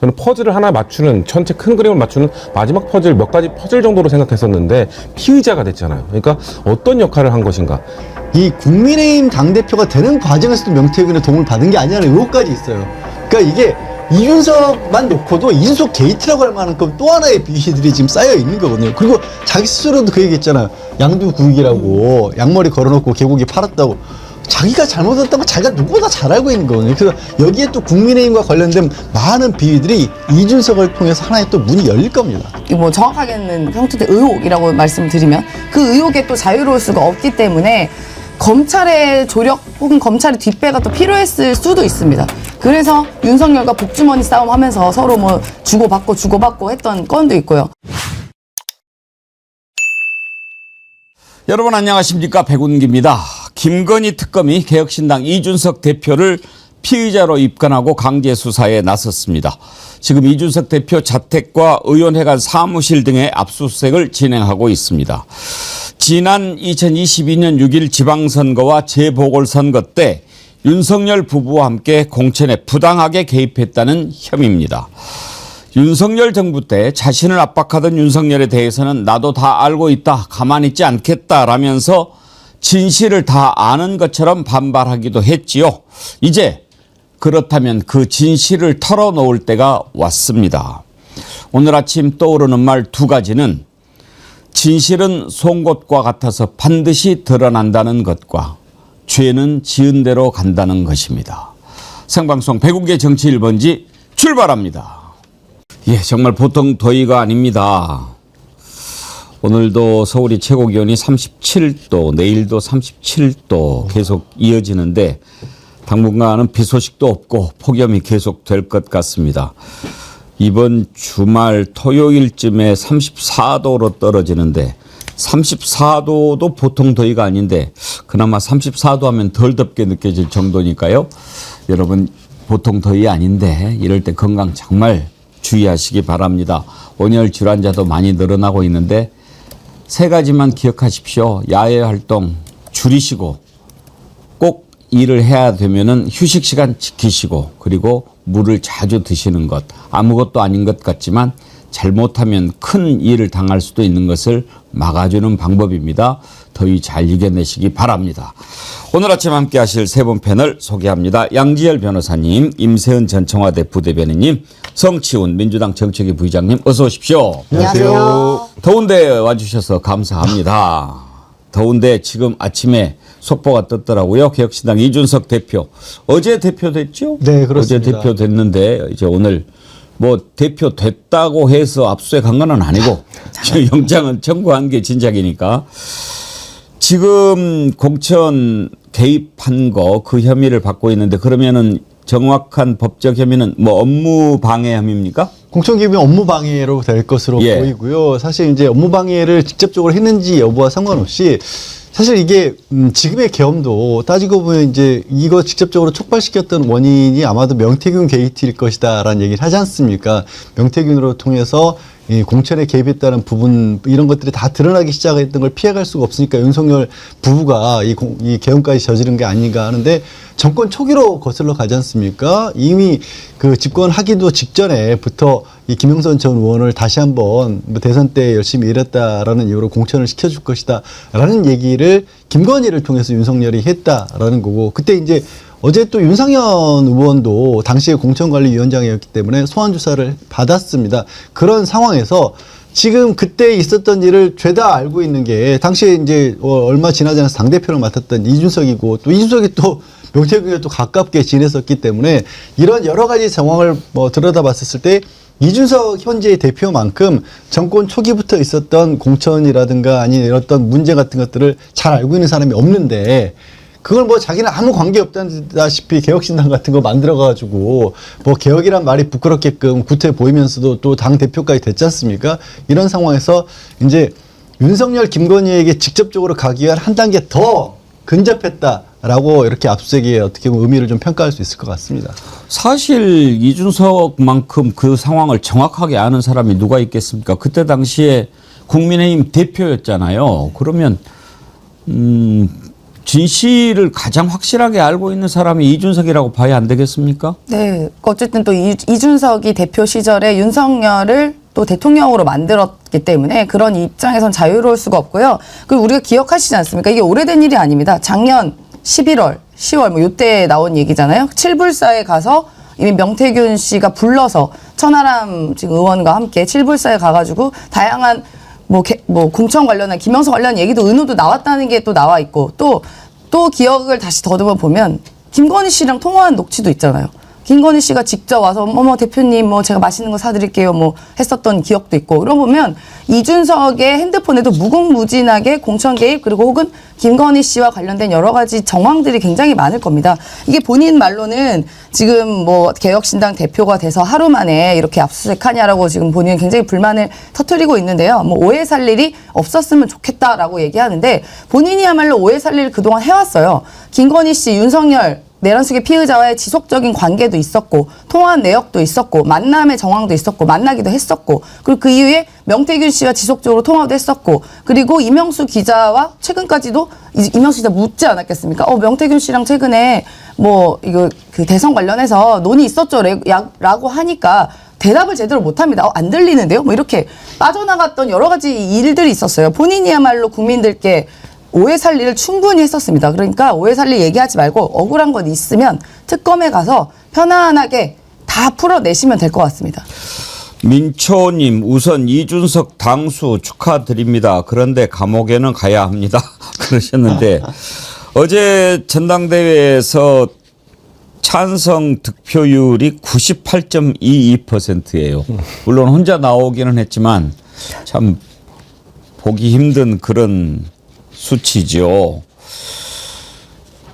저는 퍼즐을 하나 맞추는, 전체 큰 그림을 맞추는 마지막 퍼즐, 몇 가지 퍼즐 정도로 생각했었는데 피의자가 됐잖아요. 그러니까 어떤 역할을 한 것인가. 이 국민의힘 당대표가 되는 과정에서도 명태균의 도움을 받은 게 아니라는 의혹까지 있어요. 그러니까 이게 이준석만 놓고도 이준석 게이트라고 할 만큼 또 하나의 비리들이 지금 쌓여 있는 거거든요. 그리고 자기 스스로도 그 얘기 했잖아요. 양두구익이라고 양머리 걸어놓고 개고기 팔았다고. 자기가 잘못했다고 자기가 누구보다 잘 알고 있는 거거든요. 그래서 여기에 또 국민의힘과 관련된 많은 비리들이 이준석을 통해서 하나의 또 문이 열릴 겁니다. 뭐 정확하게는 형투대 의혹이라고 말씀드리면 그 의혹에 또 자유로울 수가 없기 때문에 검찰의 조력 혹은 검찰의 뒷배가 또 필요했을 수도 있습니다. 그래서 윤석열과 복주머니 싸움하면서 서로 뭐 주고받고 했던 건도 있고요. 여러분 안녕하십니까, 백운기입니다. 김건희 특검이 개혁신당 이준석 대표를 피의자로 입건하고 강제 수사에 나섰습니다. 지금 이준석 대표 자택과 의원회관 사무실 등의 압수수색을 진행하고 있습니다. 지난 2022년 6일 지방선거와 재보궐선거 때 윤석열 부부와 함께 공천에 부당하게 개입했다는 혐의입니다. 윤석열 정부 때 자신을 압박하던 윤석열에 대해서는 나도 다 알고 있다, 가만히 있지 않겠다라면서 진실을 다 아는 것처럼 반발하기도 했지요. 이제 그렇다면 그 진실을 털어놓을 때가 왔습니다. 오늘 아침 떠오르는 말 두 가지는 진실은 송곳과 같아서 반드시 드러난다는 것과 죄는 지은 대로 간다는 것입니다. 생방송 백운계 정치 1번지 출발합니다. 예, 정말 보통 더위가 아닙니다. 오늘도 서울이 최고 기온이 37도, 내일도 37도 계속 이어지는데 당분간은 비 소식도 없고 폭염이 계속될 것 같습니다. 이번 주말 토요일쯤에 34도로 떨어지는데 34도도 보통 더위가 아닌데 그나마 34도 하면 덜 덥게 느껴질 정도니까요. 여러분 보통 더위 아닌데 이럴 때 건강 정말 주의하시기 바랍니다. 온열 질환자도 많이 늘어나고 있는데 세 가지만 기억하십시오. 야외 활동 줄이시고 꼭 일을 해야 되면은 휴식 시간 지키시고 그리고 물을 자주 드시는 것. 아무것도 아닌 것 같지만 잘못하면 큰 일을 당할 수도 있는 것을 막아주는 방법입니다. 더위 잘 이겨내시기 바랍니다. 오늘 아침 함께 하실 세 분 패널 소개합니다. 양지열 변호사님, 임세은 전 청와대 부대변인님, 성치훈 민주당 정책위 부의장님 어서 오십시오. 안녕하세요. 더운데 와주셔서 감사합니다. 더운데 지금 아침에 속보가 떴더라고요. 개혁신당 이준석 대표. 어제 대표됐죠? 네, 그렇습니다. 어제 대표됐는데 이제 오늘 뭐 대표 됐다고 해서 압수수색 한 건 아니고 영장은 청구한 게 진작이니까 지금 공천 개입한 거 그 혐의를 받고 있는데 그러면은 정확한 법적 혐의는 뭐 업무 방해 혐의입니까? 공천 개입이 업무 방해로 될 것으로 예. 보이고요. 사실 이제 업무 방해를 직접적으로 했는지 여부와 상관없이 사실 이게 지금의 계엄도 따지고 보면 이제 이거 직접적으로 촉발시켰던 원인이 아마도 명태균 게이트일 것이다라는 얘기를 하지 않습니까? 명태균으로 통해서 이 공천에 개입했다는 부분 이런 것들이 다 드러나기 시작했던 걸 피해갈 수가 없으니까 윤석열 부부가 이 계엄까지 저지른 게 아닌가 하는데 정권 초기로 거슬러 가지 않습니까? 이미 그 집권하기도 직전에부터 이 김영선 전 의원을 다시 한번 뭐 대선 때 열심히 일했다라는 이유로 공천을 시켜줄 것이다라는 얘기를 김건희를 통해서 윤석열이 했다라는 거고 그때 이제 어제 또 윤상현 의원도 당시에 공천관리위원장이었기 때문에 소환 조사를 받았습니다. 그런 상황에서 지금 그때 있었던 일을 죄다 알고 있는 게 당시에 이제 얼마 지나지 않아서 당대표를 맡았던 이준석이고 또 이준석이 또 명태균에 또 가깝게 지냈었기 때문에 이런 여러 가지 상황을 뭐 들여다봤을 때 이준석 현재의 대표만큼 정권 초기부터 있었던 공천이라든가 아니면 어떤 문제 같은 것들을 잘 알고 있는 사람이 없는데 그걸 뭐 자기는 아무 관계 없다시피 개혁신당 같은 거 만들어가지고 뭐 개혁이란 말이 부끄럽게끔 구태 보이면서도 또 당 대표까지 됐지 않습니까? 이런 상황에서 이제 윤석열, 김건희에게 직접적으로 가기 위한 한 단계 더 근접했다라고 이렇게 압수수색에 어떻게 보면 의미를 좀 평가할 수 있을 것 같습니다. 사실 이준석만큼 그 상황을 정확하게 아는 사람이 누가 있겠습니까? 그때 당시에 국민의힘 대표였잖아요. 그러면 진실을 가장 확실하게 알고 있는 사람이 이준석이라고 봐야 안 되겠습니까? 네. 어쨌든 또 이준석이 대표 시절에 윤석열을 또 대통령으로 만들었기 때문에 그런 입장에선 자유로울 수가 없고요. 그리고 우리가 기억하시지 않습니까? 이게 오래된 일이 아닙니다. 작년 11월, 10월 뭐 요때 나온 얘기잖아요. 칠불사에 가서 이미 명태균 씨가 불러서 천하람 지금 의원과 함께 칠불사에 가가지고 다양한 뭐 공천 관련한 김영석 관련 얘기도 은호도 나왔다는 게 또 나와 있고 또 기억을 다시 더듬어 보면 김건희 씨랑 통화한 녹취도 있잖아요. 김건희 씨가 직접 와서 어머 대표님 뭐 제가 맛있는 거 사드릴게요 뭐 했었던 기억도 있고 그러고 보면 이준석의 핸드폰에도 무궁무진하게 공천 개입 그리고 혹은 김건희 씨와 관련된 여러 가지 정황들이 굉장히 많을 겁니다. 이게 본인 말로는 지금 뭐 개혁신당 대표가 돼서 하루 만에 이렇게 압수수색하냐라고 지금 본인은 굉장히 불만을 터뜨리고 있는데요. 뭐 오해 살 일이 없었으면 좋겠다라고 얘기하는데 본인이야말로 오해 살 일을 그동안 해왔어요. 김건희 씨, 윤석열 내란숙의 피의자와의 지속적인 관계도 있었고 통화한 내역도 있었고 만남의 정황도 있었고 만나기도 했었고 그리고 그 이후에 명태균 씨와 지속적으로 통화도 했었고 그리고 이명수 기자와 최근까지도 이명수 기자 묻지 않았겠습니까? 명태균 씨랑 최근에 뭐 이거 그 대선 관련해서 논의 있었죠 라고 하니까 대답을 제대로 못합니다. 안 들리는데요? 뭐 이렇게 빠져나갔던 여러 가지 일들이 있었어요. 본인이야말로 국민들께 오해 살 일을 충분히 했었습니다. 그러니까 오해 살 일 얘기하지 말고 억울한 것 있으면 특검에 가서 편안하게 다 풀어내시면 될 것 같습니다. 민초님 우선 이준석 당수 축하드립니다. 그런데 감옥에는 가야 합니다. 그러셨는데 어제 전당대회에서 찬성 득표율이 98.22%예요. 물론 혼자 나오기는 했지만 참 보기 힘든 그런 수치죠.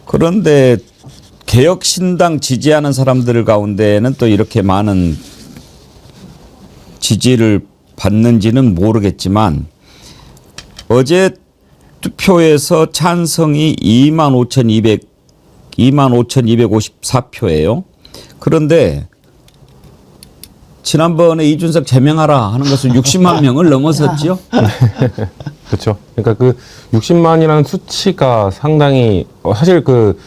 그런데 개혁신당 지지하는 사람들 가운데는 또 이렇게 많은 지지를 받는지는 모르겠지만 어제 투표에서 찬성이 25,254표예요. 그런데 지난번에 이준석 제명하라 하는 것은 60만 명을 넘어섰죠. 그렇죠. 그러니까 그 60만이라는 수치가 상당히 사실 그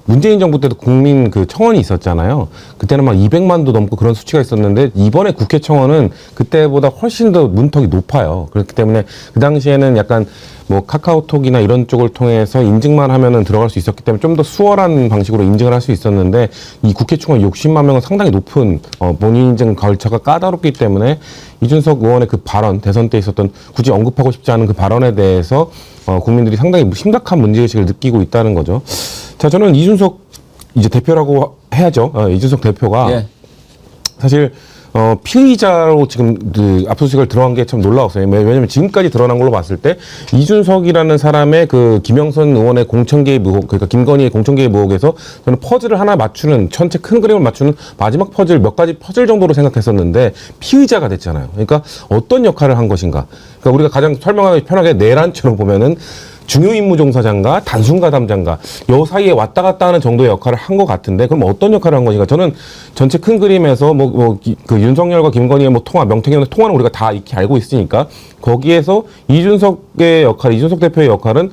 문재인 정부 때도 국민 그 청원이 있었잖아요. 그때는 막 200만도 넘고 그런 수치가 있었는데 이번에 국회 청원은 그때보다 훨씬 더 문턱이 높아요. 그렇기 때문에 그 당시에는 약간 뭐 카카오톡이나 이런 쪽을 통해서 인증만 하면은 들어갈 수 있었기 때문에 좀 더 수월한 방식으로 인증을 할 수 있었는데 이 국회 청원 60만 명은 상당히 높은 본인 인증 절차가 까다롭기 때문에 이준석 의원의 그 발언 대선 때 있었던 굳이 언급하고 싶지 않은 그 발언에 대해서 국민들이 상당히 심각한 문제의식을 느끼고 있다는 거죠. 자, 저는 이준석 이제 대표라고 해야죠. 이준석 대표가 예. 사실 피의자로 지금 그 압수수색을 들어간 게 참 놀라웠어요. 왜냐면 지금까지 드러난 걸로 봤을 때 이준석이라는 사람의 그 김영선 의원의 공천 개입 의혹, 그러니까 김건희의 공천 개입 의혹에서 저는 퍼즐을 하나 맞추는 전체 큰 그림을 맞추는 마지막 퍼즐 몇 가지 퍼즐 정도로 생각했었는데 피의자가 됐잖아요. 그러니까 어떤 역할을 한 것인가? 그러니까 우리가 가장 설명하기 편하게 내란처럼 보면은 중요임무종사장과 단순가담장과 요 사이에 왔다 갔다 하는 정도의 역할을 한 것 같은데 그럼 어떤 역할을 한 것인가? 저는 전체 큰 그림에서 그 윤석열과 김건희의 뭐 통화, 명태균의 통화는 우리가 다 익히 알고 있으니까 거기에서 이준석의 역할, 이준석 대표의 역할은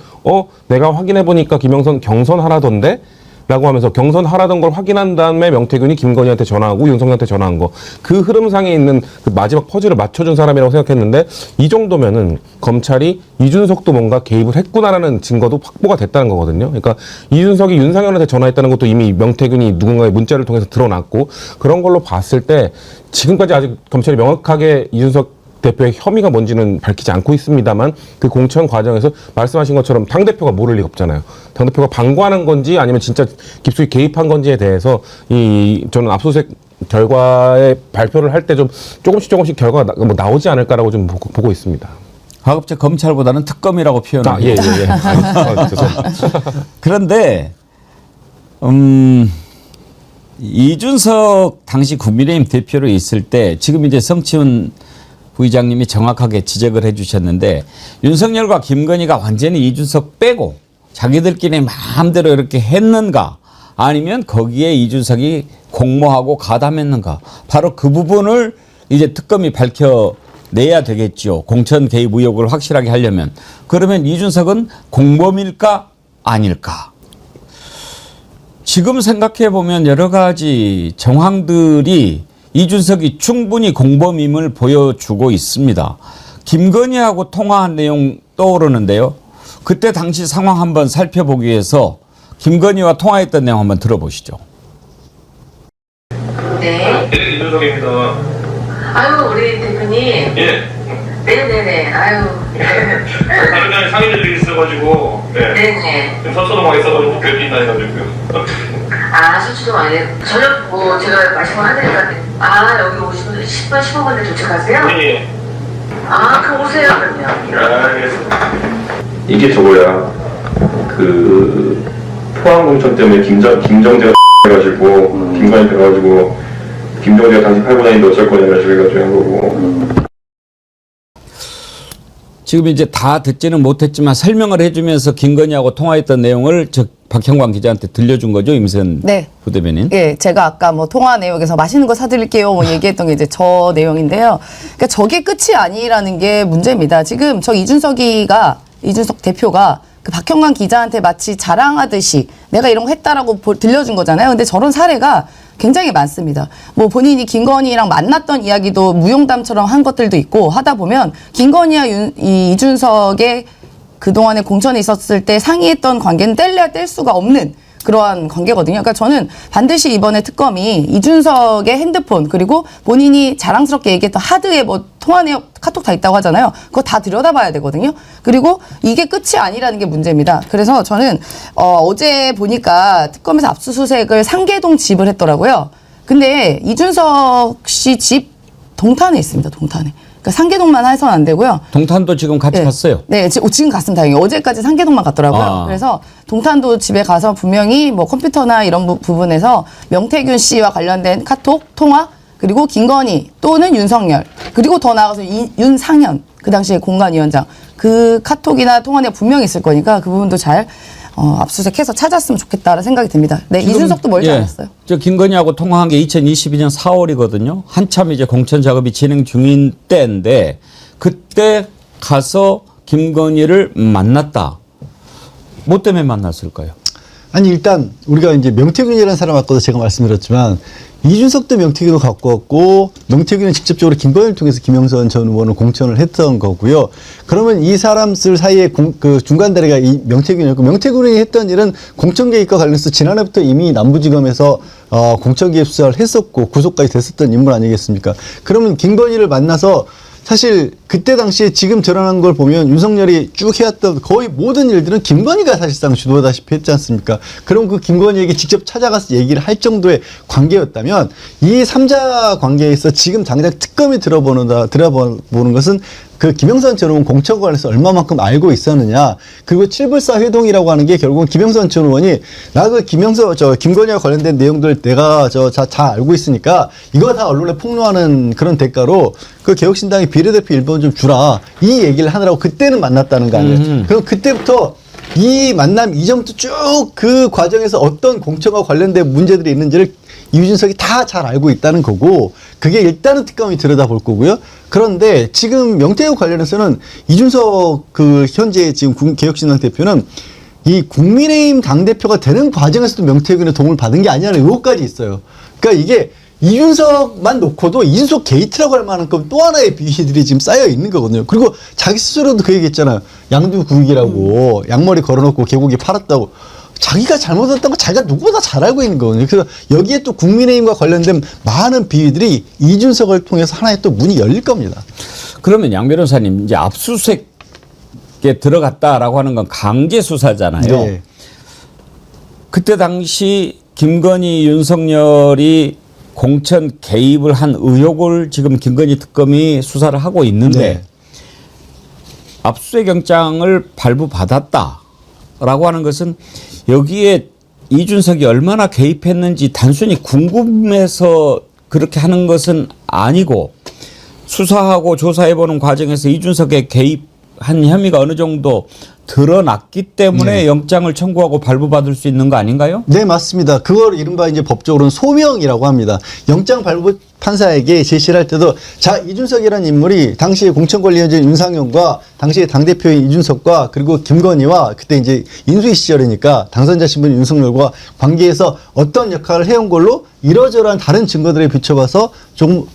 내가 확인해 보니까 김영선 경선하라던데? 라고 하면서 경선하라던 걸 확인한 다음에 명태균이 김건희한테 전화하고 윤석열한테 전화한 거. 그 흐름상에 있는 그 마지막 퍼즐을 맞춰준 사람이라고 생각했는데 이 정도면은 검찰이 이준석도 뭔가 개입을 했구나라는 증거도 확보가 됐다는 거거든요. 그러니까 이준석이 윤석열한테 전화했다는 것도 이미 명태균이 누군가의 문자를 통해서 드러났고 그런 걸로 봤을 때 지금까지 아직 검찰이 명확하게 이준석 대표의 혐의가 뭔지는 밝히지 않고 있습니다만 그 공천 과정에서 말씀하신 것처럼 당대표가 모를 리가 없잖아요. 당대표가 방관한 건지 아니면 진짜 깊숙이 개입한 건지에 대해서 저는 압수수색 결과의 발표를 할 때 좀 조금씩 결과가 나오지 않을까라고 좀 보고 있습니다. 가급적 검찰보다는 특검이라고 표현합니다. 예. 그런데 이준석 당시 국민의힘 대표로 있을 때 지금 이제 성치훈 부의장님이 정확하게 지적을 해주셨는데 윤석열과 김건희가 완전히 이준석 빼고 자기들끼리 마음대로 이렇게 했는가 아니면 거기에 이준석이 공모하고 가담했는가 바로 그 부분을 이제 특검이 밝혀내야 되겠죠. 공천 개입 의혹을 확실하게 하려면. 그러면 이준석은 공범일까 아닐까. 지금 생각해 보면 여러 가지 정황들이 이준석이 충분히 공범임을 보여주고 있습니다. 김건희하고 통화한 내용 떠오르는데요. 그때 당시 상황 한번 살펴보기 위해서 김건희와 통화했던 내용 한번 들어보시죠. 네. 이준석입니다. 아유, 우리 대표님. 예. 네네네. 아유. 다른 장에 상의들이 있어가지고, 네. 네네. 지금 서초동에 있어가지고 별빛나 해가지고요. 아, 수치도 많이. 저녁 뭐 제가 말씀을 하니까. 아, 여기 오시면 10분, 15분에 도착하세요? 예. 아, 그럼 오세요, 그럼요. 알겠습니다. 이게 저거야. 그, 포항공천 때문에 김정재가 해가지고, 김관이 돼가지고, 김정재가 당시 팔고 다니는데 어쩔 거냐, 해가지고 한 거고. 지금 이제 다 듣지는 못했지만 설명을 해주면서 김건희하고 통화했던 내용을 저 박형광 기자한테 들려준 거죠, 임선 네. 부대변인. 예, 제가 아까 뭐 통화 내용에서 맛있는 거 사드릴게요 뭐 얘기했던 게 이제 저 내용인데요. 그러니까 저게 끝이 아니라는 게 문제입니다. 지금 저 이준석 대표가 그 박형광 기자한테 마치 자랑하듯이 내가 이런 거 했다라고 들려준 거잖아요. 근데 저런 사례가 굉장히 많습니다. 뭐 본인이 김건희랑 만났던 이야기도 무용담처럼 한 것들도 있고 하다 보면 김건희와 이준석의 그동안에 공천에 있었을 때 상의했던 관계는 뗄래야 뗄 수가 없는 그러한 관계거든요. 그러니까 저는 반드시 이번에 특검이 이준석의 핸드폰 그리고 본인이 자랑스럽게 얘기했던 하드에 뭐 통화 내역 카톡 다 있다고 하잖아요. 그거 다 들여다봐야 되거든요. 그리고 이게 끝이 아니라는 게 문제입니다. 그래서 저는 어제 보니까 특검에서 압수수색을 상계동 집을 했더라고요. 근데 이준석 씨 집 동탄에 있습니다. 동탄에. 그러니까 상계동만 해서는 안 되고요. 동탄도 지금 같이 네. 갔어요. 네, 지금 갔으면 다행이에요. 어제까지 상계동만 갔더라고요. 아. 그래서 동탄도 집에 가서 분명히 뭐 컴퓨터나 이런 부분에서 명태균 씨와 관련된 카톡, 통화, 그리고 김건희 또는 윤석열, 그리고 더 나아가서 윤상현, 그 당시에 공관위원장, 그 카톡이나 통화 내역 분명히 있을 거니까 그 부분도 잘 압수수색해서 찾았으면 좋겠다라는 생각이 듭니다. 네, 이준석도 멀지 않았어요. 저 김건희하고 통화한 게 2022년 4월이거든요. 한참 이제 공천 작업이 진행 중인 때인데 그때 가서 김건희를 만났다. 뭐 때문에 만났을까요? 아니 일단 우리가 이제 명태균이라는 사람 아까도 제가 말씀드렸지만 이준석도 명태균을 갖고 왔고 명태균은 직접적으로 김건희를 통해서 김영선 전 의원을 공천을 했던 거고요. 그러면 이 사람들 사이에 그 중간 다리가 이 명태균이었고 명태균이 했던 일은 공천 개입과 관련해서 지난해부터 이미 남부지검에서 공천 개입 수사를 했었고 구속까지 됐었던 인물 아니겠습니까? 그러면 김건희를 만나서 사실 그때 당시에 지금 드러난 걸 보면 윤석열이 쭉 해왔던 거의 모든 일들은 김건희가 사실상 주도하다시피 했지 않습니까? 그럼 그 김건희에게 직접 찾아가서 얘기를 할 정도의 관계였다면 이 3자 관계에서 지금 당장 특검이 들어보는 것은 그 김영선 전 의원 공천 관련해서 얼마만큼 알고 있었느냐. 그리고 7불사 회동이라고 하는 게 결국은 김영선 전 의원이 나 그 김건희와 관련된 내용들 내가 잘 알고 있으니까 이거 다 언론에 폭로하는 그런 대가로 그 개혁신당의 비례대표 1번 좀 주라. 이 얘기를 하느라고 그때는 만났다는 거 아니에요. 그럼 그때부터 이 만남 이전부터 쭉 그 과정에서 어떤 공천과 관련된 문제들이 있는지를 이준석이 다 잘 알고 있다는 거고 그게 일단은 특검이 들여다볼 거고요. 그런데 지금 명태균 관련해서는 이준석 그 현재 지금 개혁신당 대표는 이 국민의힘 당대표가 되는 과정에서도 명태균의 도움을 받은 게 아니라는 의혹까지 있어요. 그러니까 이게 이준석만 놓고도 이준석 게이트라고 할 만한 또 하나의 비리들이 지금 쌓여 있는 거거든요. 그리고 자기 스스로도 그 얘기 했잖아요. 양두구익이라고 양머리 걸어놓고 개고기 팔았다고. 자기가 잘못했던 거 자기가 누구보다 잘 알고 있는 거거든요. 그래서 여기에 또 국민의힘과 관련된 많은 비리들이 이준석을 통해서 하나의 또 문이 열릴 겁니다. 그러면 양 변호사님 이제 압수수색에 들어갔다라고 하는 건 강제 수사잖아요. 네. 그때 당시 김건희, 윤석열이 공천 개입을 한 의혹을 지금 김건희 특검이 수사를 하고 있는데 네. 압수수색 영장을 발부받았다라고 하는 것은 여기에 이준석이 얼마나 개입했는지 단순히 궁금해서 그렇게 하는 것은 아니고 수사하고 조사해보는 과정에서 이준석의 개입 한 혐의가 어느 정도 드러났기 때문에 영장을 청구하고 발부받을 수 있는 거 아닌가요? 네, 맞습니다. 그걸 이른바 이제 법적으로는 소명이라고 합니다. 영장 발부 판사에게 제시를 할 때도 자, 이준석이라는 인물이 당시에 공천관리위원장 윤상현과 당시에 당대표인 이준석과 그리고 김건희와 그때 이제 인수위 시절이니까 당선자 신분 윤석열과 관계에서 어떤 역할을 해온 걸로 이러저러한 다른 증거들에 비춰봐서 좀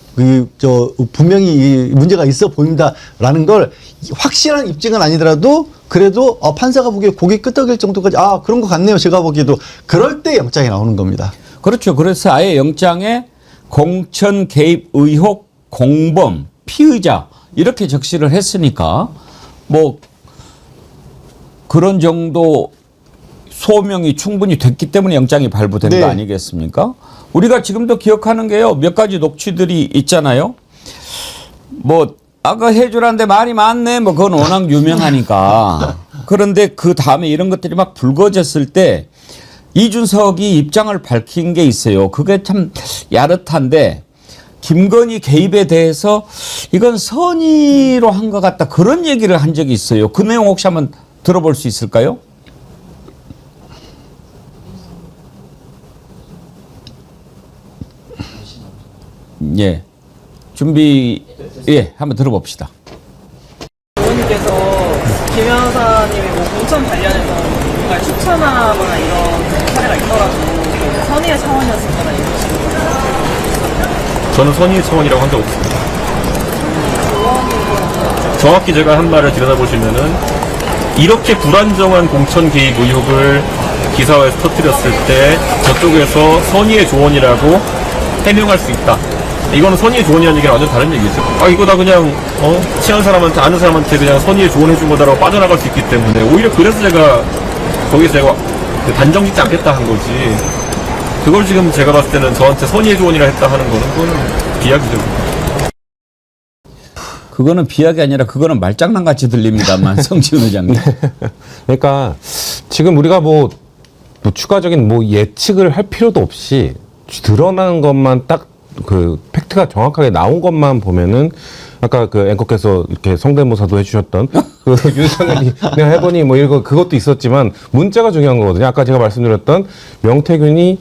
분명히 이 문제가 있어 보인다라는 걸 확실한 입증은 아니더라도 그래도 판사가 보기에 고개 끄덕일 정도까지 그런 것 같네요. 제가 보기에도 그럴 때 영장이 나오는 겁니다. 그렇죠. 그래서 아예 영장에 공천 개입 의혹 공범 피의자 이렇게 적시를 했으니까 뭐 그런 정도 소명이 충분히 됐기 때문에 영장이 발부된 네. 거 아니겠습니까? 우리가 지금도 기억하는 게요. 몇 가지 녹취들이 있잖아요. 뭐 아까 해주라는데 말이 많네. 뭐 그건 워낙 유명하니까. 그런데 그 다음에 이런 것들이 막 불거졌을 때 이준석이 입장을 밝힌 게 있어요. 그게 참 야릇한데 김건희 개입에 대해서 이건 선의로 한 것 같다. 그런 얘기를 한 적이 있어요. 그 내용 혹시 한번 들어볼 수 있을까요? 예. 준비, 예, 한번 들어봅시다. 의원님께서 김 여사님이 뭐 공천 관련해서 뭔가 추천하거나 이런 사례가 있더라도 선의의 차원이었을 거다 이런 식으로. 저는 선의의 차원이라고 한 적 없습니다. 정확히 제가 한 말을 들여다보시면은 이렇게 불안정한 공천 개입 의혹을 기사화에서 터뜨렸을 때 저쪽에서 선의의 조언이라고 해명할 수 있다. 이거는 선의의 조언이라는 얘기는 완전 다른 얘기죠. 이거 다 그냥 친한 사람한테 아는 사람한테 그냥 선의의 조언해준 거다라고 빠져나갈 수 있기 때문에 오히려 그래서 제가 거기서 제가 단정 짓지 않겠다 한 거지. 그걸 지금 제가 봤을 때는 저한테 선의의 조언이라 했다 하는 거는 그거는 비약이죠. 그거는 비약이 아니라 그거는 말장난 같이 들립니다만 성지훈 의장님. 그러니까 지금 우리가 뭐 추가적인 뭐 예측을 할 필요도 없이 드러난 것만 딱 그 팩트가 정확하게 나온 것만 보면은 아까 그 앵커께서 이렇게 성대모사도 해주셨던 그 윤석열이 내가 해보니 뭐 이거 그것도 있었지만 문자가 중요한 거거든요. 아까 제가 말씀드렸던 명태균이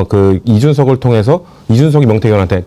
그 이준석을 통해서 이준석이 명태균한테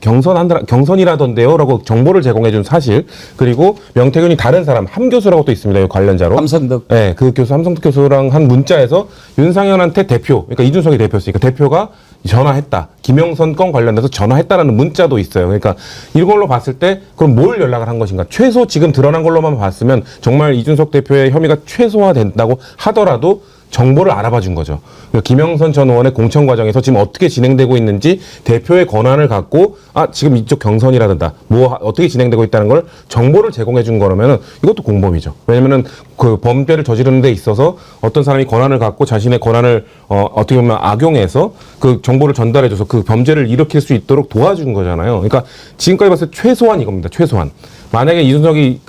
경선이라던데요라고 정보를 제공해준 사실, 그리고 명태균이 다른 사람 함 교수라고 또 있습니다. 관련자로. 함성득. 네, 그 교수 함성득 교수랑 한 문자에서 윤상현한테 대표, 그러니까 이준석이 대표였으니까 대표가 전화했다. 김영선 건 관련돼서 전화했다라는 문자도 있어요. 그러니까 이걸로 봤을 때 그럼 뭘 연락을 한 것인가? 최소 지금 드러난 걸로만 봤으면 정말 이준석 대표의 혐의가 최소화된다고 하더라도 정보를 알아봐 준 거죠. 그러니까 김영선 전 의원의 공천 과정에서 지금 어떻게 진행되고 있는지 대표의 권한을 갖고 지금 이쪽 경선이라든가 뭐 어떻게 진행되고 있다는 걸 정보를 제공해 준 거라면은 이것도 공범이죠. 왜냐면은 그 범죄를 저지르는 데 있어서 어떤 사람이 권한을 갖고 자신의 권한을 어떻게 보면 악용해서 그 정보를 전달해 줘서 그 범죄를 일으킬 수 있도록 도와준 거잖아요. 그러니까 지금까지 봤을 때 최소한 이겁니다. 최소한. 만약에 이준석이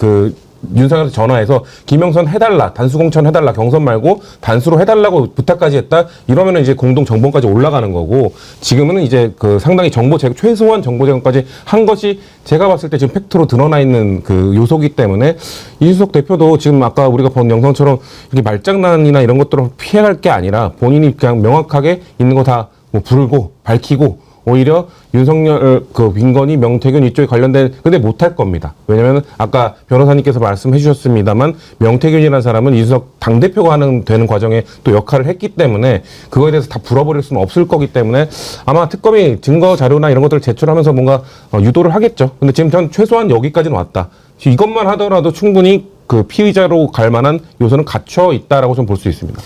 윤석열한테 전화해서 김영선 해달라, 단수 공천 해달라, 경선 말고 단수로 해달라고 부탁까지 했다, 이러면은 이제 공동 정보까지 올라가는 거고, 지금은 이제 그 상당히 최소한 정보 제공까지 한 것이 제가 봤을 때 지금 팩트로 드러나 있는 그 요소기 때문에 이준석 대표도 지금 아까 우리가 본 영상처럼 이렇게 말장난이나 이런 것들을 피해갈 게 아니라 본인이 그냥 명확하게 있는 거 다 뭐 부르고 밝히고 오히려 윤석열, 김건희, 명태균 이쪽에 관련된, 근데 못할 겁니다. 왜냐면 아까 변호사님께서 말씀해 주셨습니다만 명태균이라는 사람은 이준석 당대표가 되는 과정에 또 역할을 했기 때문에 그거에 대해서 다 불어버릴 수는 없을 거기 때문에 아마 특검이 증거 자료나 이런 것들을 제출하면서 뭔가 유도를 하겠죠. 근데 지금 전 최소한 여기까지는 왔다. 이것만 하더라도 충분히 그 피의자로 갈 만한 요소는 갖춰 있다라고 좀 볼 수 있습니다.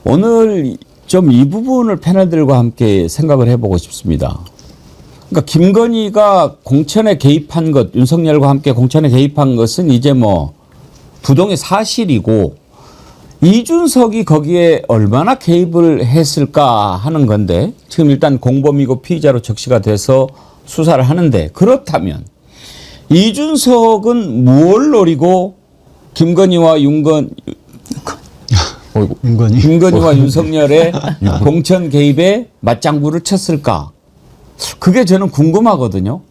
오늘 좀 이 부분을 패널들과 함께 생각을 해보고 싶습니다. 그러니까 김건희가 공천에 개입한 것, 윤석열과 함께 공천에 개입한 것은 이제 뭐 부동의 사실이고 이준석이 거기에 얼마나 개입을 했을까 하는 건데 지금 일단 공범이고 피의자로 적시가 돼서 수사를 하는데, 그렇다면 이준석은 뭘 노리고 김건희와 김건희와 윤석열의 공천 개입에 맞장구를 쳤을까? 그게 저는 궁금하거든요.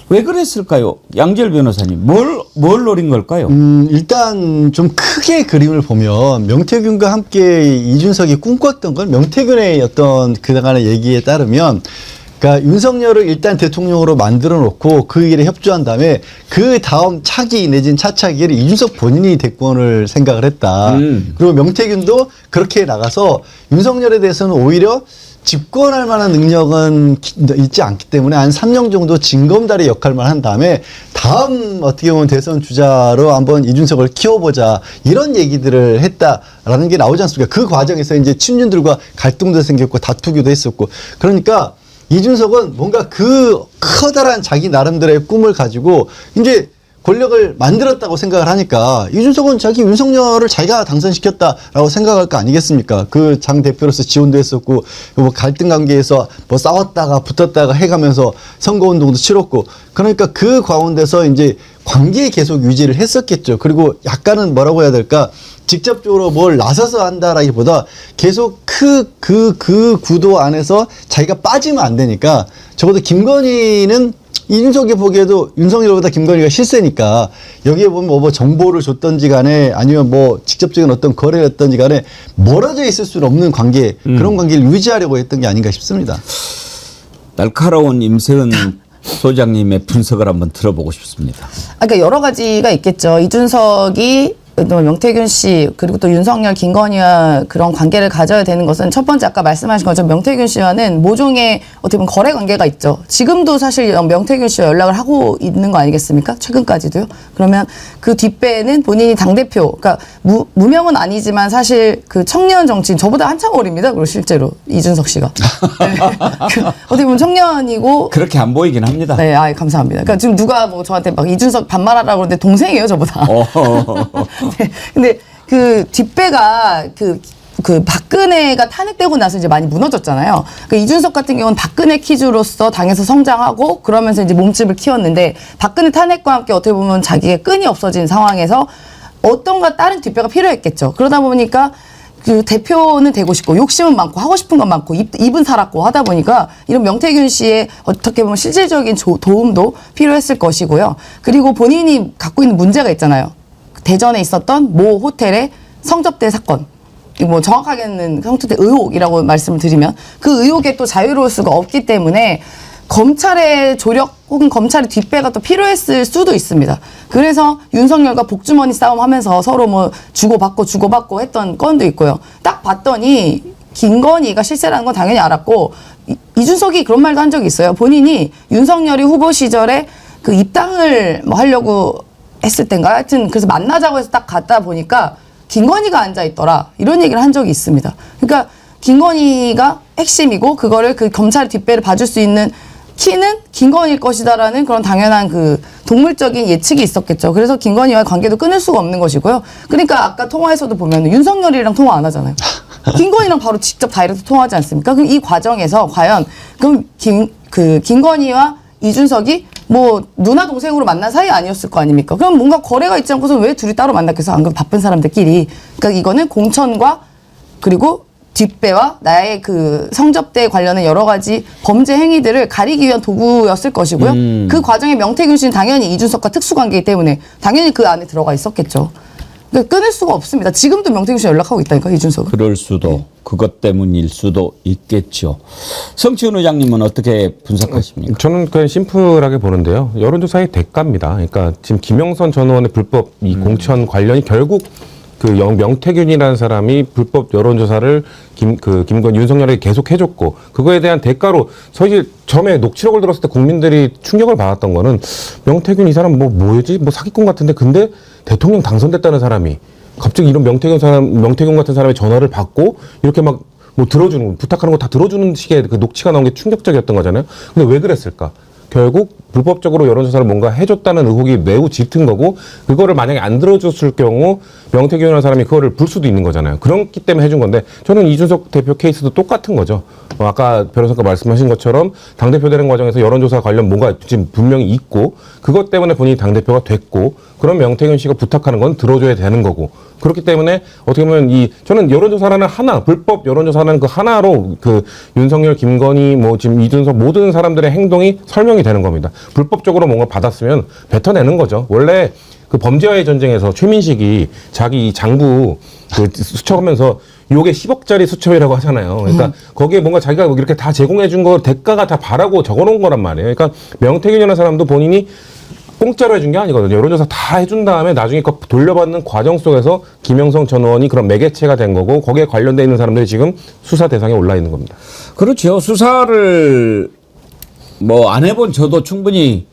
왜 그랬을까요? 양지열 변호사님, 뭘 노린 걸까요? 일단 좀 크게 그림을 보면 명태균과 함께 이준석이 꿈꿨던 건 명태균의 어떤 그간의 얘기에 따르면 그러니까 윤석열을 일단 대통령으로 만들어 놓고 그 일에 협조한 다음에 그 다음 차기 내진 차차기를 이준석 본인이 대권을 생각을 했다. 그리고 명태균도 그렇게 나가서 윤석열에 대해서는 오히려 집권할 만한 능력은 있지 않기 때문에 한 3년 정도 징검다리 역할만 한 다음에 다음 어떻게 보면 대선 주자로 한번 이준석을 키워보자 이런 얘기들을 했다라는 게 나오지 않습니까? 그 과정에서 이제 친윤들과 갈등도 생겼고 다투기도 했었고 그러니까 이준석은 뭔가 그 커다란 자기 나름대로의 꿈을 가지고 이제 권력을 만들었다고 생각을 하니까 이준석은 자기 윤석열을 자기가 당선시켰다라고 생각할 거 아니겠습니까? 그 장 대표로서 지원도 했었고 뭐 갈등 관계에서 뭐 싸웠다가 붙었다가 해가면서 선거운동도 치렀고 그러니까 그 가운데서 이제 관계 계속 유지를 했었겠죠. 그리고 약간은 뭐라고 해야 될까? 직접적으로 뭘 나서서 한다라기보다 계속 그 구도 안에서 자기가 빠지면 안 되니까 적어도 김건희는 이준석이 보기에도 윤석열보다 김건희가 실세니까 여기에 보면 뭐 정보를 줬던지 간에 아니면 뭐 직접적인 어떤 거래였던지 간에 멀어져 있을 수는 없는 관계 그런 관계를 유지하려고 했던 게 아닌가 싶습니다. 날카로운 임세은 소장님의 분석을 한번 들어보고 싶습니다. 그러니까 여러 가지가 있겠죠. 이준석이 또 명태균 씨 그리고 또 윤석열, 김건희와 그런 관계를 가져야 되는 것은 첫 번째 아까 말씀하신 것처럼 명태균 씨와는 모종의 어떻게 보면 거래 관계가 있죠. 지금도 사실 명태균 씨와 연락을 하고 있는 거 아니겠습니까? 최근까지도요. 그러면 그 뒷배에는 본인이 당대표, 그러니까 무명은 아니지만 사실 그 청년 정치인 저보다 한참 어립니다. 그리고 실제로 이준석 씨가. 네. 어떻게 보면 청년이고 그렇게 안 보이긴 합니다. 네, 감사합니다. 그러니까 지금 누가 뭐 저한테 막 이준석 반말하라고 그러는데 동생이에요, 저보다. 네, 근데 그 뒷배가 그 박근혜가 탄핵되고 나서 이제 많이 무너졌잖아요. 그 이준석 같은 경우는 박근혜 키즈로서 당에서 성장하고 그러면서 이제 몸집을 키웠는데 박근혜 탄핵과 함께 어떻게 보면 자기의 끈이 없어진 상황에서 어떤가 다른 뒷배가 필요했겠죠. 그러다 보니까 그 대표는 되고 싶고 욕심은 많고 하고 싶은 건 많고 입은 살았고 하다 보니까 이런 명태균 씨의 어떻게 보면 실질적인 도움도 필요했을 것이고요. 그리고 본인이 갖고 있는 문제가 있잖아요. 대전에 있었던 모 호텔의 성접대 사건. 뭐 정확하게는 성접대 의혹이라고 말씀을 드리면 그 의혹에 또 자유로울 수가 없기 때문에 검찰의 조력 혹은 검찰의 뒷배가 또 필요했을 수도 있습니다. 그래서 윤석열과 복주머니 싸움하면서 서로 뭐 주고받고 했던 건도 있고요. 딱 봤더니 김건희가 실세라는 건 당연히 알았고 이준석이 그런 말도 한 적이 있어요. 본인이 윤석열이 후보 시절에 그 입당을 뭐 하려고 했을 땐가 하여튼 그래서 만나자고 해서 딱 갔다 보니까 김건희가 앉아있더라 이런 얘기를 한 적이 있습니다. 그러니까 김건희가 핵심이고 그거를 그 검찰 뒷배를 봐줄 수 있는 키는 김건희일 것이다라는 그런 당연한 그 동물적인 예측이 있었겠죠. 그래서 김건희와의 관계도 끊을 수가 없는 것이고요. 그러니까 아까 통화에서도 보면 윤석열이랑 통화 안 하잖아요. 김건희랑 바로 직접 다이렉트 통화하지 않습니까? 그럼 이 과정에서 과연 그럼 김건희와 이준석이 뭐 누나 동생으로 만난 사이 아니었을 거 아닙니까? 그럼 뭔가 거래가 있지 않고서 왜 둘이 따로 만났겠어? 안 그럼 바쁜 사람들끼리. 그러니까 이거는 공천과 그리고 뒷배와 나의 그 성접대 관련된 여러 가지 범죄 행위들을 가리기 위한 도구였을 것이고요. 그 과정에 명태균 씨는 당연히 이준석과 특수관계이기 때문에 당연히 그 안에 들어가 있었겠죠. 그러니까 끊을 수가 없습니다. 지금도 명태균 씨 연락하고 있다니까 이준석은. 그럴 수도 그것 때문일 수도 있겠죠. 성치훈 의장님은 어떻게 분석하십니까? 저는 그냥 심플하게 보는데요. 여론조사의 대가입니다. 그러니까 지금 김영선 전 의원의 불법 이 공천 관련이 결국 그 명태균이라는 사람이 불법 여론조사를 김건희 윤석열에게 계속 해줬고 그거에 대한 대가로 사실 처음에 녹취록을 들었을 때 국민들이 충격을 받았던 거는 명태균 이 사람 뭐지 사기꾼 같은데 근데 대통령 당선됐다는 사람이 갑자기 이런 명태균 같은 사람의 전화를 받고 이렇게 막 들어주는 부탁하는 거 다 들어주는 식의 그 녹취가 나온 게 충격적이었던 거잖아요. 근데 왜 그랬을까? 결국 불법적으로 여론조사를 뭔가 해줬다는 의혹이 매우 짙은 거고 그거를 만약에 안 들어줬을 경우 명태균이라는 사람이 그거를 불 수도 있는 거잖아요. 그렇기 때문에 해준 건데 저는 이준석 대표 케이스도 똑같은 거죠. 아까 변호사가 말씀하신 것처럼 당대표 되는 과정에서 여론조사 관련 뭔가 지금 분명히 있고 그것 때문에 본인이 당대표가 됐고 그럼 명태균 씨가 부탁하는 건 들어줘야 되는 거고 그렇기 때문에 어떻게 보면 저는 여론조사라는 하나, 불법 여론조사라는 그 하나로 그 윤석열, 김건희, 뭐 지금 이준석 모든 사람들의 행동이 설명이 되는 겁니다. 불법적으로 뭔가 받았으면 뱉어내는 거죠. 원래 그 범죄와의 전쟁에서 최민식이 자기 장부 그 수첩하면서 요게 10억짜리 수첩이라고 하잖아요. 그러니까 거기에 뭔가 자기가 이렇게 다 제공해 준 거 대가가 다 바라고 적어 놓은 거란 말이에요. 그러니까 명태균이라는 사람도 본인이 공짜로 해준 게 아니거든요. 여론조사 다 해준 다음에 나중에 그 돌려받는 과정 속에서 김영성 전 의원이 그런 매개체가 된 거고 거기에 관련돼 있는 사람들이 지금 수사 대상에 올라 있는 겁니다. 그렇죠. 수사를 뭐 안 해본 저도 충분히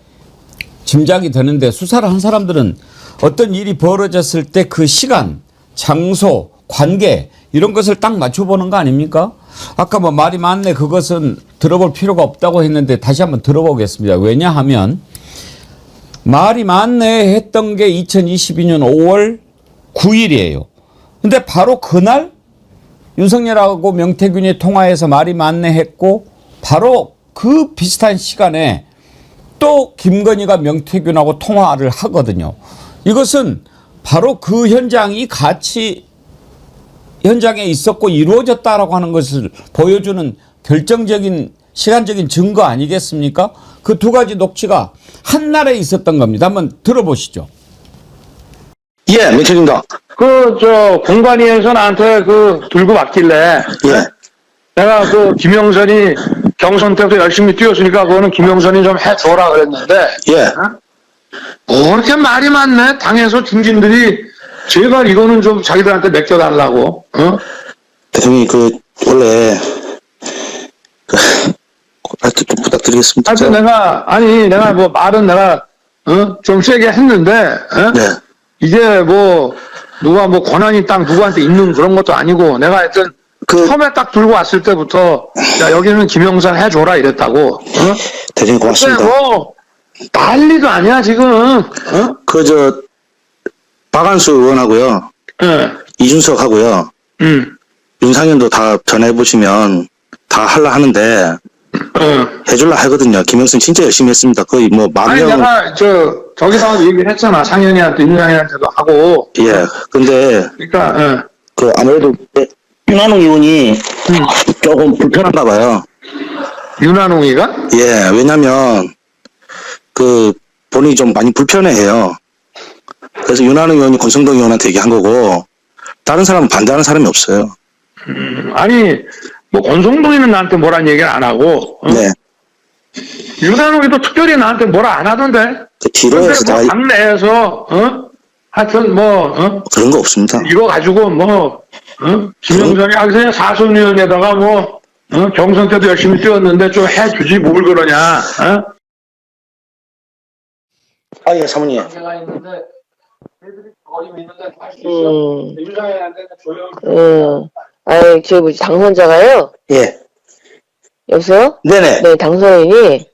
짐작이 되는데 수사를 한 사람들은 어떤 일이 벌어졌을 때 그 시간, 장소, 관계 이런 것을 딱 맞춰보는 거 아닙니까? 아까 뭐 말이 많네 그것은 들어볼 필요가 없다고 했는데 다시 한번 들어보겠습니다. 왜냐하면 말이 많네 했던 게 2022년 5월 9일이에요. 근데 바로 그날 윤석열하고 명태균이 통화해서 말이 많네 했고 바로 그 비슷한 시간에 또 김건희가 명태균하고 통화를 하거든요. 이것은 바로 그 현장이 같이 현장에 있었고 이루어졌다라고 하는 것을 보여주는 결정적인 시간적인 증거 아니겠습니까? 그 두 가지 녹취가 한날에 있었던 겁니다. 한번 들어보시죠. 예, 명태균입니다. 공관위에서 나한테 들고 왔길래. 예. 내가 김영선이 경선 때부터 열심히 뛰었으니까 그거는 김영선이 좀 해줘라 그랬는데. 예. 뭐 이렇게 말이 많네. 당에서 중진들이 제발 이거는 좀 자기들한테 맡겨달라고. 대통령이 원래 하여튼 좀 부탁드리겠습니다. 하여튼 내가 뭐 말은 내가 좀 세게 했는데 네. 이게 뭐 누가 뭐 권한이 딱 누구한테 있는 그런 것도 아니고 내가 하여튼 처음에 딱 들고 왔을 때부터 야 여기는 김영선 해줘라 이랬다고. 대통령 고맙습니다. 뭐 난리도 아니야 지금. 박한수 의원하고요. 예. 이준석 하고요. 윤상현도 다 전화해보시면 다 하려 하는데 해줄라 하거든요. 김영선 진짜 열심히 했습니다. 거의 뭐 아니 내가 저기서 얘기를 했잖아. 상현이한테 윤상현한테도 하고. 예. 근데 그러니까 아무래도 윤한홍 의원이 조금 불편한가 봐요. 윤한홍이가? 예. 왜냐면 본인이 좀 많이 불편해해요. 그래서 윤한홍 의원이 권성동 의원한테 얘기한 거고 다른 사람은 반대하는 사람이 없어요. 아니 뭐 권성동이는 나한테 뭐란 얘기를 안 하고. 네. 윤한홍이도 특별히 나한테 뭐라 안 하던데. 뒤로에서 뭐 당내에서 하여튼 그런 거 없습니다. 이거 가지고 김영선이 그냥 사선위원에다가 경선 때도 열심히 뛰었는데 좀 해주지 뭘 그러냐. 예, 사모님. 아니, 당선자가요? 예. 여보세요? 네네. 네, 당선인이,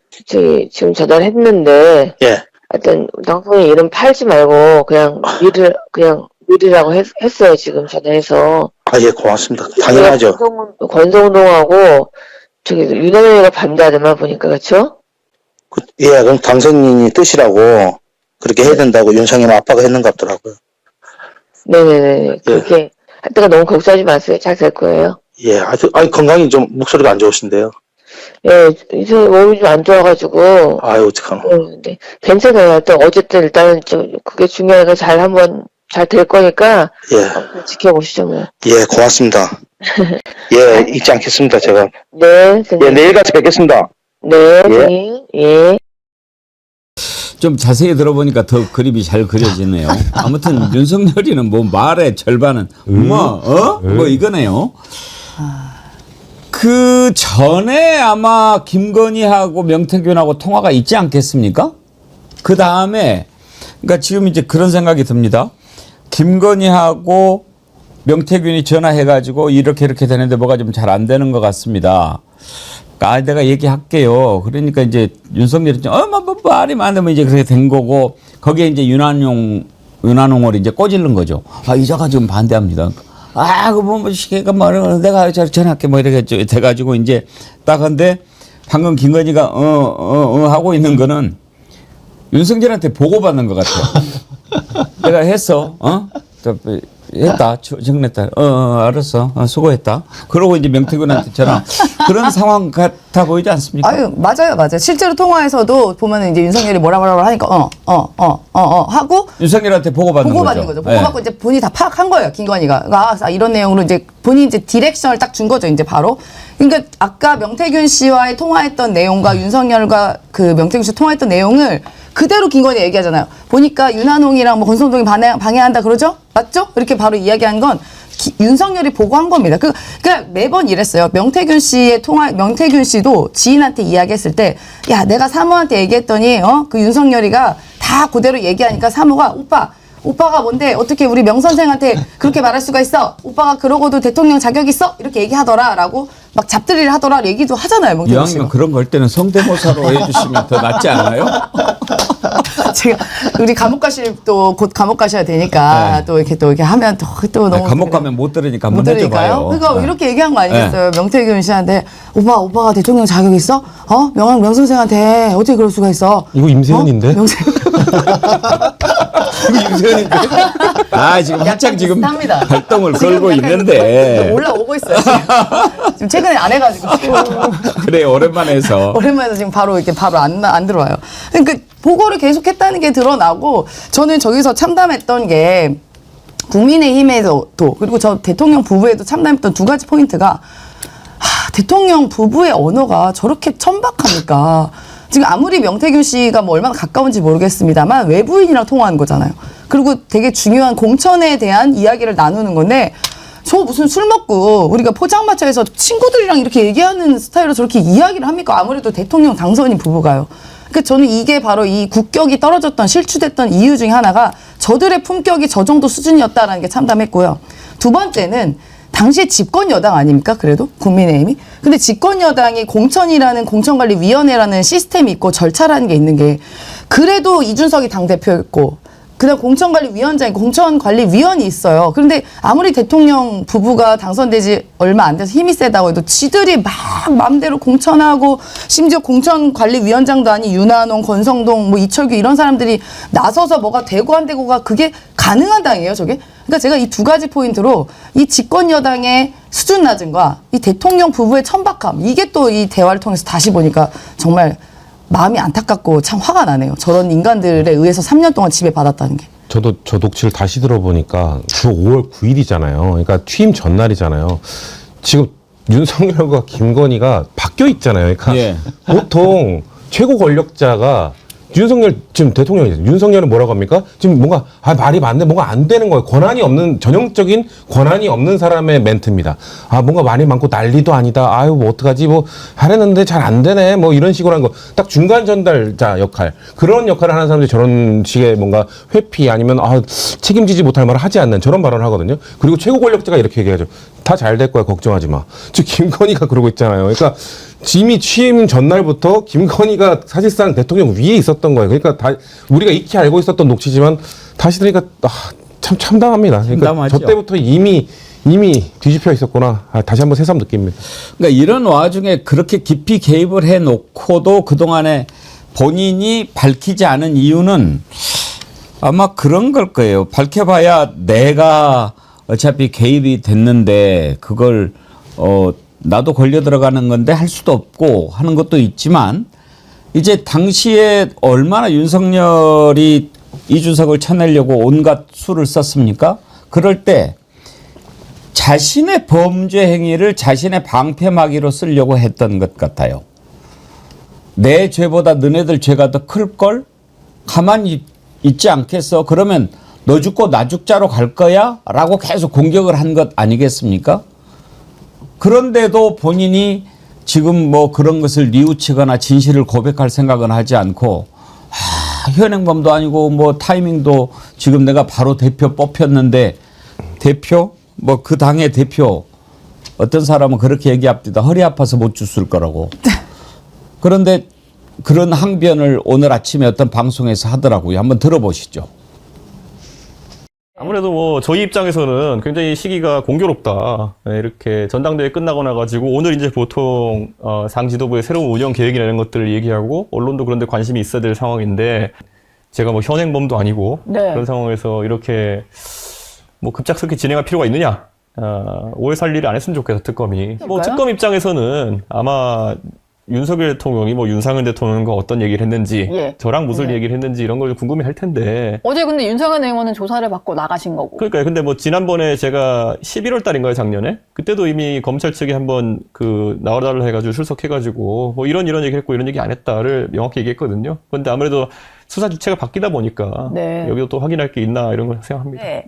지금 전화를 했는데, 예. 하여튼, 당선인 이름 팔지 말고, 그냥 밀이라고 했어요, 지금 전화해서. 예, 고맙습니다. 당연하죠. 권성동하고, 윤한홍이가 반대하더만 보니까, 그쵸? 예, 그럼 당선인이 뜻이라고 그렇게 해야 된다고 윤상현 아빠가 했는 것 같더라고요. 네네네. 그렇게, 할 때가 너무 걱정하지 마세요. 잘 될 거예요. 예, 건강이 좀 목소리가 안 좋으신데요. 예, 이제 몸이 좀 안 좋아가지고. 어떡하노. 네, 괜찮아요. 또 어쨌든 일단은 그게 중요하니까 잘 될 거니까. 예. 지켜보시죠, 뭐. 예, 고맙습니다. 예, 잊지 않겠습니다, 제가. 네, 선생님. 예, 내일 같이 뵙겠습니다. 네, 선생님. 예. 좀 자세히 들어보니까 더 그림이 잘 그려지네요. 아무튼 윤석열이는 뭐 말의 절반은 뭐 이거네요. 그 전에 아마 김건희하고 명태균하고 통화가 있지 않겠습니까? 그 다음에 그러니까 지금 이제 그런 생각이 듭니다. 김건희하고 명태균이 전화해가지고 이렇게 되는데 뭐가 좀 잘 안 되는 것 같습니다. 내가 얘기할게요. 그러니까 이제 윤석열이 말이 많으면 이제 그렇게 된 거고 거기에 이제 윤한홍을 이제 꼬질른 거죠. 이자가 지금 반대합니다. 시계가 내가 전화할게 이렇게 돼가지고 이제 딱 한데 방금 김건희가 하고 있는 거는 윤석열한테 보고받는 것 같아요. 내가 했어. 했다. 정냈다. 알았어. 수고했다. 그러고 이제 명태균한테 전화. 그런 상황 같아 보이지 않습니까? 아유, 맞아요. 실제로 통화에서도 보면은 이제 윤석열이 뭐라 하니까 하고 윤석열한테 보고받는 거죠. 보고받고 이제 본인이 다 파악한 거예요. 김건희가. 이런 내용으로 이제 본인이 이제 디렉션을 딱 준 거죠. 이제 바로. 그러니까 아까 명태균 씨와의 통화했던 내용과 윤석열과 그 명태균 씨 통화했던 내용을 그대로 김건희 얘기하잖아요. 보니까 윤한홍이랑 뭐 권성동이 방해한다 그러죠? 맞죠? 이렇게 바로 이야기한 건 윤석열이 보고한 겁니다. 그러니까 매번 이랬어요. 명태균 씨도 지인한테 이야기했을 때, 야, 내가 사모한테 얘기했더니, 그 윤석열이가 다 그대로 얘기하니까 사모가, 오빠가 뭔데 어떻게 우리 명 선생한테 그렇게 말할 수가 있어? 오빠가 그러고도 대통령 자격 있어? 이렇게 얘기하더라라고 막 잡들이를 하더라 얘기도 하잖아요. 명태균 씨가. 이왕이면 그런 걸 때는 성대모사로 해주시면 더 낫지 않아요? 제가 우리 곧 감옥 가셔야 되니까 네. 또 이렇게 하면 또 너무 감옥 가면 못 들으니까 못 한번 들으니까요. 해줘봐요. 그러니까 네. 이렇게 얘기한 거 아니겠어요? 명태균 씨한테 오빠가 대통령 자격 있어? 명 선생한테 어떻게 그럴 수가 있어? 이거 임세현인데? 임세현인데? 지금 한창 지금 비슷합니다. 활동을 지금 걸고 약간 있는데. 올라오고 있어요. 지금 최근에 안 해가지고 그래, 오랜만에 해서. 오랜만에 지금 바로 안 들어와요. 그러니까 보고를 계속했다는 게 드러나고 저는 저기서 참담했던 게 국민의힘에서도 그리고 저 대통령 부부에도 참담했던 두 가지 포인트가 대통령 부부의 언어가 저렇게 천박합니까? 지금 아무리 명태균 씨가 뭐 얼마나 가까운지 모르겠습니다만 외부인이랑 통화한 거잖아요. 그리고 되게 중요한 공천에 대한 이야기를 나누는 건데 저 무슨 술 먹고 우리가 포장마차에서 친구들이랑 이렇게 얘기하는 스타일로 저렇게 이야기를 합니까? 아무래도 대통령 당선인 부부가요. 그러니까 저는 이게 바로 이 국격이 떨어졌던 실추됐던 이유 중에 하나가 저들의 품격이 저 정도 수준이었다라는 게 참담했고요. 두 번째는 당시에 집권 여당 아닙니까? 그래도 국민의힘이. 근데 집권 여당이 공천이라는 공천관리위원회라는 시스템이 있고 절차라는 게 있는 게 그래도 이준석이 당대표였고 그다음 공천관리위원장이 공천관리위원이 있어요. 그런데 아무리 대통령 부부가 당선되지 얼마 안 돼서 힘이 세다고 해도 지들이 막 마음대로 공천하고 심지어 공천관리위원장도 아닌 윤한홍, 권성동, 뭐 이철규 이런 사람들이 나서서 뭐가 되고 안 되고가 그게 가능한 당이에요, 저게? 그러니까 제가 이 두 가지 포인트로 이 집권 여당의 수준 낮음과 이 대통령 부부의 천박함 이게 또 이 대화를 통해서 다시 보니까 정말 마음이 안타깝고 참 화가 나네요. 저런 인간들에 의해서 3년 동안 지배받았다는 게. 저도 저 녹취를 다시 들어보니까 그 5월 9일이잖아요. 그러니까 취임 전날이잖아요. 지금 윤석열과 김건희가 바뀌어 있잖아요. 그러니까 예. 보통 최고 권력자가 윤석열 지금 대통령이죠. 윤석열은 뭐라고 합니까? 지금 뭔가 말이 맞네, 뭔가 안 되는 거예요. 권한이 없는 전형적인 권한이 없는 사람의 멘트입니다. 뭔가 말이 많고 난리도 아니다. 아유 뭐 어떡하지 뭐 하려는데 잘 안 되네. 뭐 이런 식으로 하는 거. 딱 중간 전달자 역할 그런 역할을 하는 사람들이 저런 식의 뭔가 회피 아니면 책임지지 못할 말을 하지 않는 저런 발언을 하거든요. 그리고 최고 권력자가 이렇게 얘기하죠. 다 잘 될 거야 걱정하지 마. 지금 김건희가 그러고 있잖아요. 그러니까. 이미 취임 전날부터 김건희가 사실상 대통령 위에 있었던 거예요. 그러니까 다 우리가 익히 알고 있었던 녹취지만 다시 들으니까 참 참담합니다. 그러니까 참담하죠. 저 때부터 이미 뒤집혀 있었구나. 다시 한번 새삼 느낍니다. 그러니까 이런 와중에 그렇게 깊이 개입을 해놓고도 그동안에 본인이 밝히지 않은 이유는 아마 그런 걸 거예요. 밝혀봐야 내가 어차피 개입이 됐는데 그걸 나도 걸려 들어가는 건데 할 수도 없고 하는 것도 있지만 이제 당시에 얼마나 윤석열이 이준석을 쳐내려고 온갖 수를 썼습니까? 그럴 때 자신의 범죄 행위를 자신의 방패막이로 쓰려고 했던 것 같아요. 내 죄보다 너네들 죄가 더 클걸? 가만히 있지 않겠어? 그러면 너 죽고 나 죽자로 갈 거야? 라고 계속 공격을 한 것 아니겠습니까? 그런데도 본인이 지금 뭐 그런 것을 뉘우치거나 진실을 고백할 생각은 하지 않고 현행범도 아니고 뭐 타이밍도 지금 내가 바로 대표 뽑혔는데 대표? 뭐 그 당의 대표 어떤 사람은 그렇게 얘기합니다. 허리 아파서 못 줬을 거라고. 그런데 그런 항변을 오늘 아침에 어떤 방송에서 하더라고요. 한번 들어보시죠. 아무래도 뭐 저희 입장에서는 굉장히 시기가 공교롭다. 이렇게 전당대회 끝나고 나가지고 오늘 이제 보통 당 지도부의 새로운 운영 계획이라는 것들을 얘기하고 언론도 그런데 관심이 있어야 될 상황인데 제가 뭐 현행범도 아니고 그런 상황에서 이렇게 뭐 급작스럽게 진행할 필요가 있느냐? 오해 살 일을 안 했으면 좋겠어, 특검이. 뭐 특검 입장에서는 아마 윤석열 대통령이 뭐 윤상현 대통령과 어떤 얘기를 했는지, 예. 저랑 무슨 얘기를 했는지 이런 걸 궁금해 할 텐데. 어제 근데 윤석열 의원은 조사를 받고 나가신 거고. 그러니까요. 근데 뭐 지난번에 제가 11월 달인가요, 작년에? 그때도 이미 검찰 측이 한번 나와달라 해가지고 출석해가지고 뭐 이런 얘기 했고 이런 얘기 안 했다를 명확히 얘기했거든요. 근데 아무래도 수사 주체가 바뀌다 보니까 네. 여기도 또 확인할 게 있나 이런 걸 생각합니다. 네.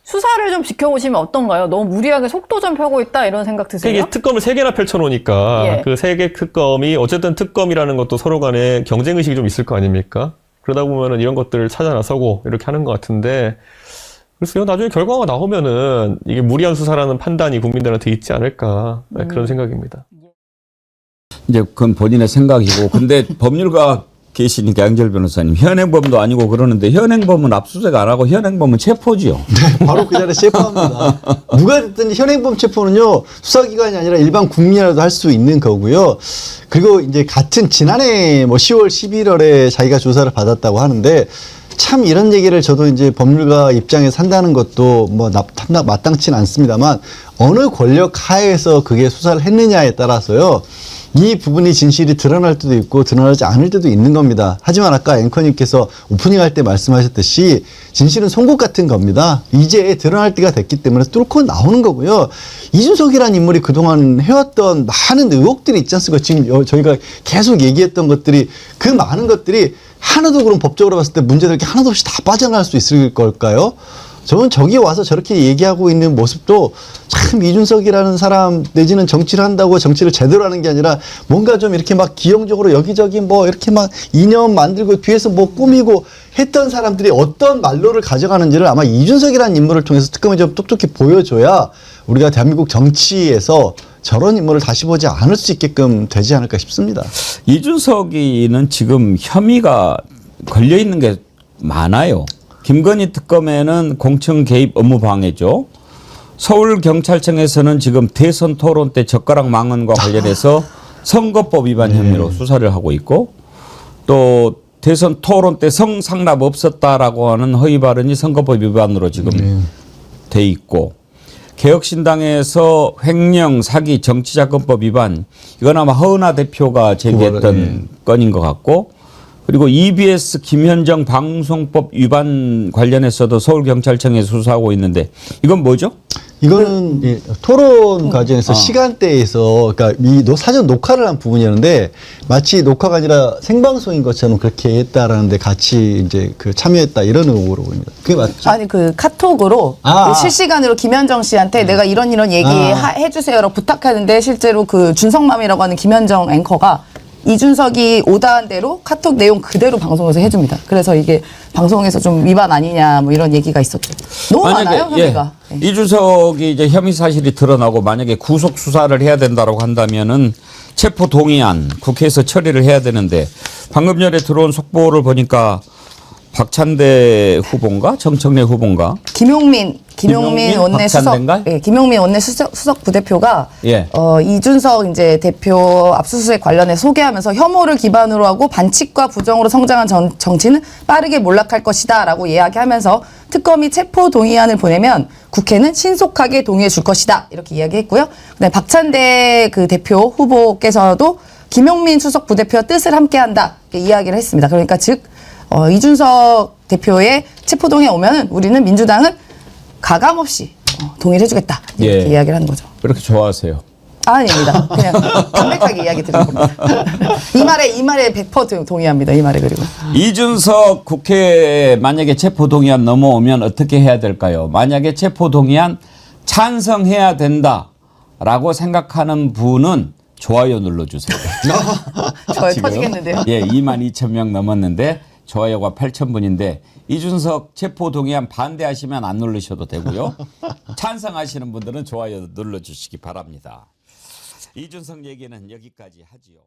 수사를 좀 지켜보시면 어떤가요? 너무 무리하게 속도 좀 펴고 있다 이런 생각 드세요? 이게 특검을 3개나 펼쳐놓으니까 예. 그 3개 특검이 어쨌든 특검이라는 것도 서로 간에 경쟁의식이 좀 있을 거 아닙니까? 그러다 보면은 이런 것들을 찾아 나서고 이렇게 하는 것 같은데 그래서 나중에 결과가 나오면은 이게 무리한 수사라는 판단이 국민들한테 있지 않을까 그런 생각입니다. 이제 그건 본인의 생각이고 근데 법률가 계시니까 양절 변호사님 현행범도 아니고 그러는데 현행범은 압수수색 안 하고 현행범은 체포지요. 바로 그 자리에 체포합니다. 누가 됐든 현행범 체포는요 수사기관이 아니라 일반 국민이라도 할 수 있는 거고요. 그리고 이제 같은 지난해 뭐 10월 11월에 자기가 조사를 받았다고 하는데 참 이런 얘기를 저도 이제 법률가 입장에서 한다는 것도 뭐 마땅치는 않습니다만 어느 권력 하에서 그게 수사를 했느냐에 따라서요. 이 부분이 진실이 드러날 때도 있고 드러나지 않을 때도 있는 겁니다. 하지만 아까 앵커님께서 오프닝 할 때 말씀하셨듯이 진실은 송곳 같은 겁니다. 이제 드러날 때가 됐기 때문에 뚫고 나오는 거고요. 이준석이라는 인물이 그동안 해왔던 많은 의혹들이 있지 않습니까? 지금 저희가 계속 얘기했던 것들이 그 많은 것들이 하나도 그럼 법적으로 봤을 때 문제될 게 하나도 없이 다 빠져나갈 수 있을 걸까요? 저는 저기 와서 저렇게 얘기하고 있는 모습도 참 이준석이라는 사람 내지는 정치를 한다고 정치를 제대로 하는 게 아니라 뭔가 좀 이렇게 막 기형적으로 여기저기 뭐 이렇게 막 이념 만들고 뒤에서 뭐 꾸미고 했던 사람들이 어떤 말로를 가져가는지를 아마 이준석이라는 인물을 통해서 특검이 좀 똑똑히 보여줘야 우리가 대한민국 정치에서 저런 인물을 다시 보지 않을 수 있게끔 되지 않을까 싶습니다. 이준석이는 지금 혐의가 걸려 있는 게 많아요. 김건희 특검에는 공천 개입 업무 방해죠. 서울경찰청에서는 지금 대선 토론 때 젓가락 망언과 관련해서 선거법 위반 혐의로 수사를 하고 있고 또 대선 토론 때 성상납 없었다라고 하는 허위 발언이 선거법 위반으로 지금 돼 있고 개혁신당에서 횡령, 사기, 정치자금법 위반 이건 아마 허은하 대표가 제기했던 건인 것 같고 그리고 EBS 김현정 방송법 위반 관련해서도 서울경찰청에서 수사하고 있는데 이건 뭐죠? 이거는 예, 토론 과정에서 시간대에서 그러니까 이 사전 녹화를 한 부분이었는데 마치 녹화가 아니라 생방송인 것처럼 그렇게 했다라는데 같이 이제 참여했다 이런 의혹으로 보입니다. 그게 맞죠? 아니 그 카톡으로 그 실시간으로 김현정 씨한테 내가 이런 얘기 해주세요라고 부탁하는데 실제로 그 준성맘이라고 하는 김현정 앵커가 이준석이 오다한 대로 카톡 내용 그대로 방송에서 해줍니다. 그래서 이게 방송에서 좀 위반 아니냐 뭐 이런 얘기가 있었죠. 너무 많아요 혐의가. 예, 이준석이 이제 혐의 사실이 드러나고 만약에 구속 수사를 해야 된다고 한다면은 체포 동의안 국회에서 처리를 해야 되는데 방금 전에 들어온 속보를 보니까 박찬대 후보인가 정청래 후보인가 김용민 원내 수석 박찬대인가? 예, 김용민 원내 수석 부대표가 예. 이준석 이제 대표 압수수색 관련해 소개하면서 혐오를 기반으로 하고 반칙과 부정으로 성장한 정치는 빠르게 몰락할 것이다라고 이야기하면서 특검이 체포 동의안을 보내면 국회는 신속하게 동의해 줄 것이다 이렇게 이야기했고요. 그다음에 박찬대 그 대표 후보께서도 김용민 수석 부대표와 뜻을 함께한다 이렇게 이야기를 했습니다. 그러니까 즉 이준석 대표의 체포동의에 오면은 우리는 민주당은 가감없이 동의를 해주겠다 이렇게 이야기를 하는 거죠. 그렇게 좋아하세요? 아닙니다. 그냥 담백하게 이야기 드리는 겁니다. 이 말에 100% 동의합니다. 이 말에 그리고. 이준석 국회에 만약에 체포동의안 넘어오면 어떻게 해야 될까요? 만약에 체포동의안 찬성해야 된다라고 생각하는 분은 좋아요 눌러주세요. 좋아요 터지겠는데요. 예, 22,000명 넘었는데 좋아요가 8,000분인데 이준석 체포동의안 반대하시면 안 누르셔도 되고요. 찬성하시는 분들은 좋아요 눌러주시기 바랍니다. 이준석 얘기는 여기까지 하지요.